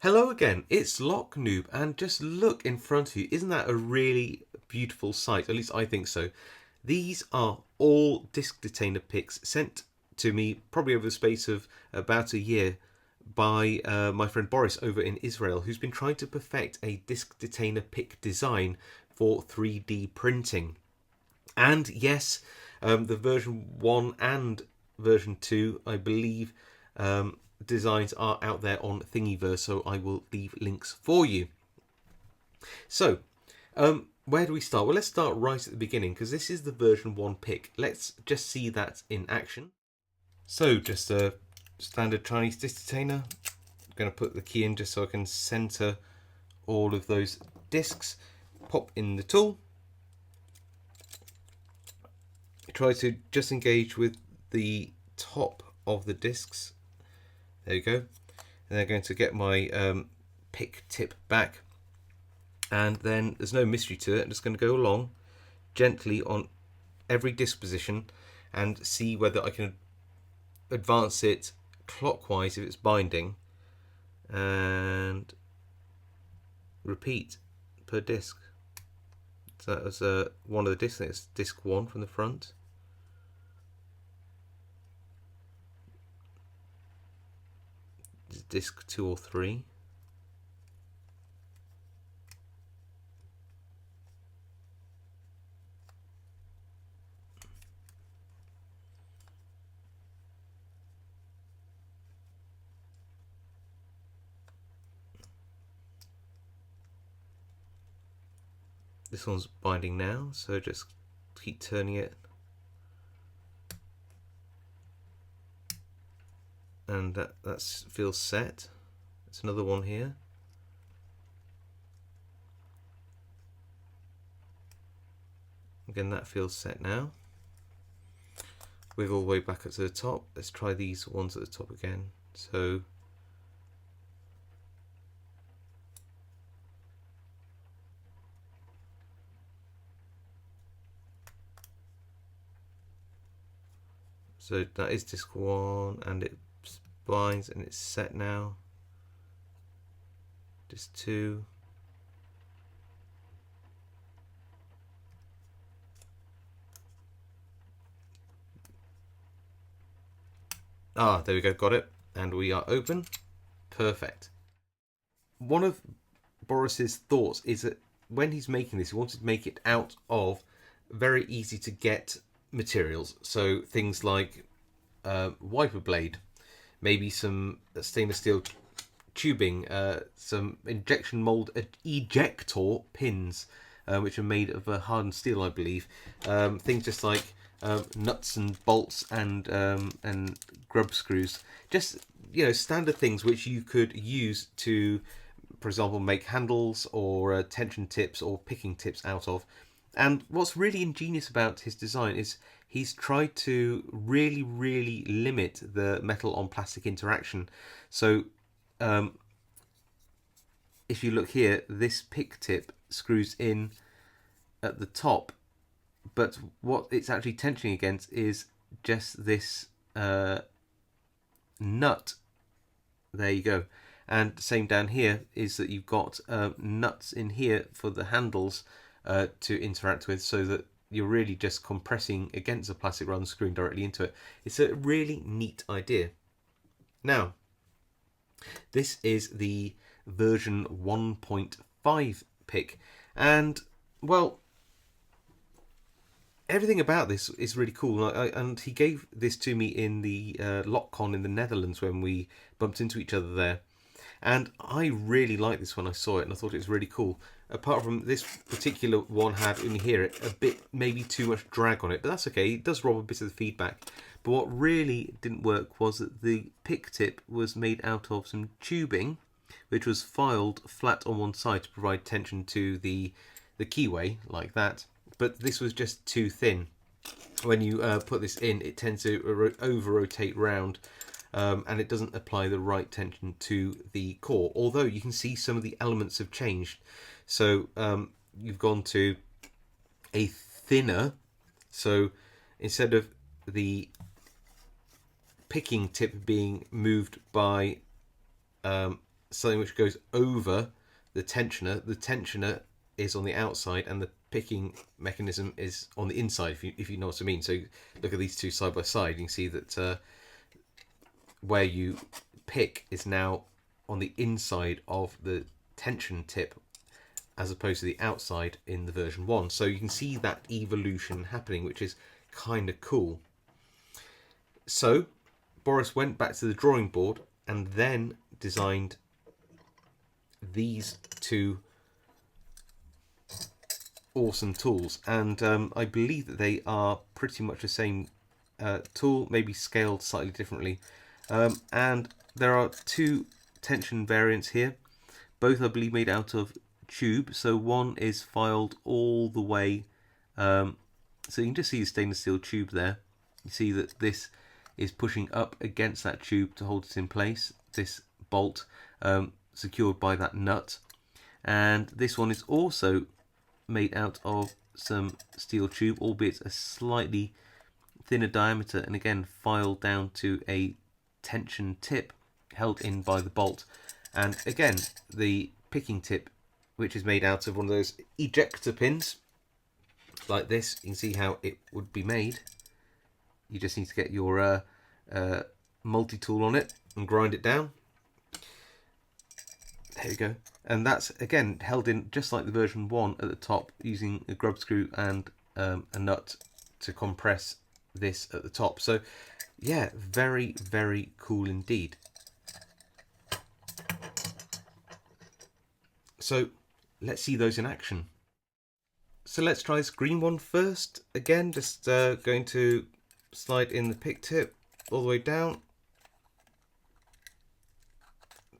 Hello again, it's Noob, and just look in front of you. Isn't that a really beautiful sight? At least I think so. These are all disc detainer pics sent to me probably over the space of about a year by my friend Boris over in Israel, who's been trying to perfect a disc detainer pic design for 3D printing. And yes, the version 1 and version 2, I believe, designs are out there on Thingiverse, so I will leave links for you. So, where do we start? Well, let's start right at the beginning, because this is the version 1 pic. Let's just see that in action. So, just a standard Chinese disc detainer. I'm going to put the key in just so I can center all of those discs. Pop in the tool. Try to just engage with the top of the discs. There you go. And they're going to get my pick tip back. And then there's no mystery to it. I'm just going to go along gently on every disc position and see whether I can advance it clockwise if it's binding. And repeat per disc. So that was one of the discs. It's disc 1 from the front. Disc 2 or 3. This one's binding now, so just keep turning it. And that feels set. There's another one here. Again, that feels set now. Wiggle all the way back up to the top. Let's try these ones at the top again. So that is disc 1, and it binds and it's set now. Disc 2. There we go, got it. And we are open. Perfect. One of Boris's thoughts is that when he's making this, he wanted to make it out of very easy to get materials. So things like wiper blade, maybe some stainless steel tubing, some injection mold ejector pins, which are made of hardened steel, I believe. Things just like nuts and bolts and grub screws, just standard things which you could use to, for example, make handles or tension tips or picking tips out of. And what's really ingenious about his design is he's tried to really limit the metal on plastic interaction. So if you look here, this pick tip screws in at the top, but what it's actually tensioning against is just this nut. There you go. And same down here is that you've got nuts in here for the handles to interact with, so that you're really just compressing against the plastic rather than screwing directly into it. It's a really neat idea. Now, this is the version 1.5 pick, and well, everything about this is really cool. And he gave this to me in the LockCon in the Netherlands when we bumped into each other there. And I really liked this when I saw it, and I thought it was really cool. Apart from this particular one had, when you hear it, a bit, maybe too much drag on it, but that's okay. It does rob a bit of the feedback. But what really didn't work was that the pick tip was made out of some tubing, which was filed flat on one side to provide tension to the keyway, like that. But this was just too thin. When you put this in, it tends to over-rotate round, and it doesn't apply the right tension to the core. Although you can see some of the elements have changed. So you've gone to a thinner. So instead of the picking tip being moved by something which goes over the tensioner. The tensioner is on the outside and the picking mechanism is on the inside, if you know what I mean. So look at these two side by side. You can see that where you pick is now on the inside of the tension tip as opposed to the outside in the version 1. So you can see that evolution happening, which is kind of cool. So Boris went back to the drawing board and then designed these two awesome tools, and I believe that they are pretty much the same tool, maybe scaled slightly differently, and there are two tension variants here, both I believe made out of tube. So one is filed all the way, so you can just see the stainless steel tube there. You see that this is pushing up against that tube to hold it in place, this bolt secured by that nut, and this one is also made out of some steel tube, albeit a slightly thinner diameter, and again filed down to a tension tip held in by the bolt. And again, the picking tip, which is made out of one of those ejector pins like this. You can see how it would be made. You just need to get your multi-tool on it and grind it down. There we go. And that's again held in just like the version 1 at the top, using a grub screw and a nut to compress this at the top. So yeah, very, very cool indeed. So let's see those in action. So let's try this green one first. Again, just going to slide in the pick tip all the way down,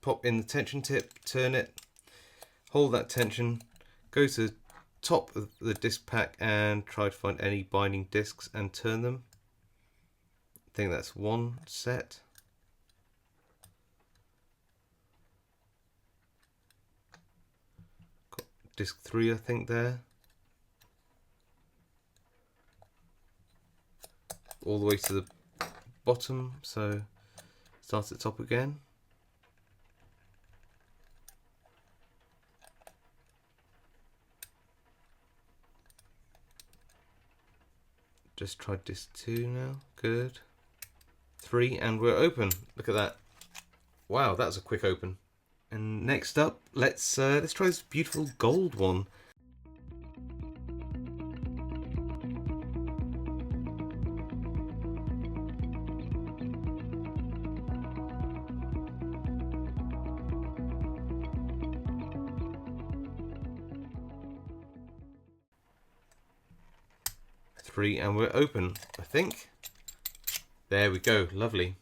pop in the tension tip, turn it, hold that tension, go to the top of the disc pack and try to find any binding discs and turn them. I think that's one set. Got disc 3 I think there. All the way to the bottom, so start at the top again. Just tried disc 2 now, good. 3 and we're open. Look at that. Wow, that's a quick open. And next up, let's try this beautiful gold one. Three and we're open, I think. There we go, lovely.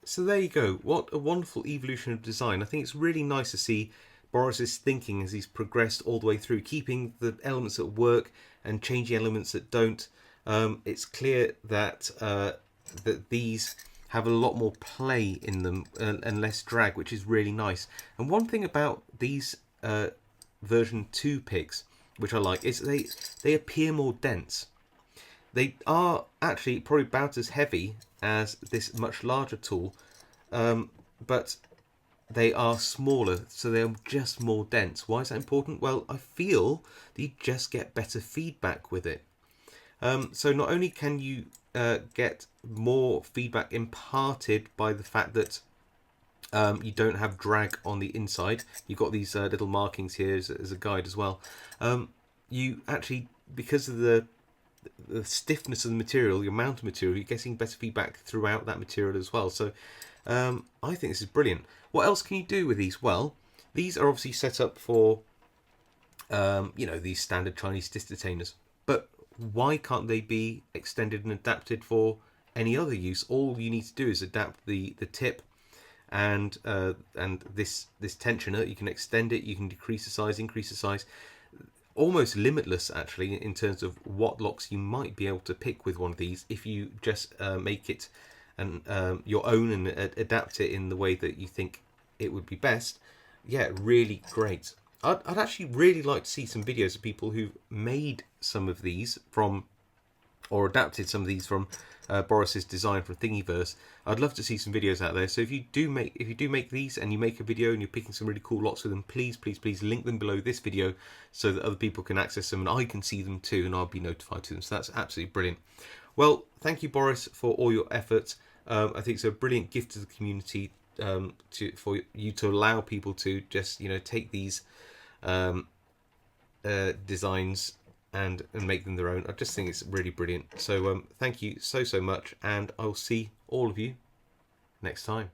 So there you go, what a wonderful evolution of design. I think it's really nice to see Boris's thinking as he's progressed all the way through, keeping the elements that work and changing elements that don't. It's clear that that these have a lot more play in them and less drag, which is really nice. And one thing about these version 2 picks, which I like, is they appear more dense. They are actually probably about as heavy as this much larger tool, but they are smaller, so they're just more dense. Why is that important? Well, I feel that you just get better feedback with it. So not only can you get more feedback imparted by the fact that you don't have drag on the inside. You've got these little markings here as a guide as well. You actually, because of the stiffness of the material, your mounted material, you're getting better feedback throughout that material as well. So I think this is brilliant. What else can you do with these? Well, these are obviously set up for you know, these standard Chinese disc detainers, but why can't they be extended and adapted for any other use? All you need to do is adapt the tip and this tensioner. You can extend it, you can decrease the size, increase the size, almost limitless actually in terms of what locks you might be able to pick with one of these if you just make it your own and adapt it in the way that you think it would be best. Yeah, really great. I'd actually really like to see some videos of people who've made some of these from or adapted some of these from Boris's design from Thingiverse. I'd love to see some videos out there. So if you do make these and you make a video and you're picking some really cool locks with them, please link them below this video so that other people can access them and I can see them too, and I'll be notified to them. So that's absolutely brilliant. Well, thank you, Boris, for all your efforts. I think it's a brilliant gift to the community for you to allow people to just take these designs and make them their own. I just think it's really brilliant. So thank you so much, and I'll see all of you next time.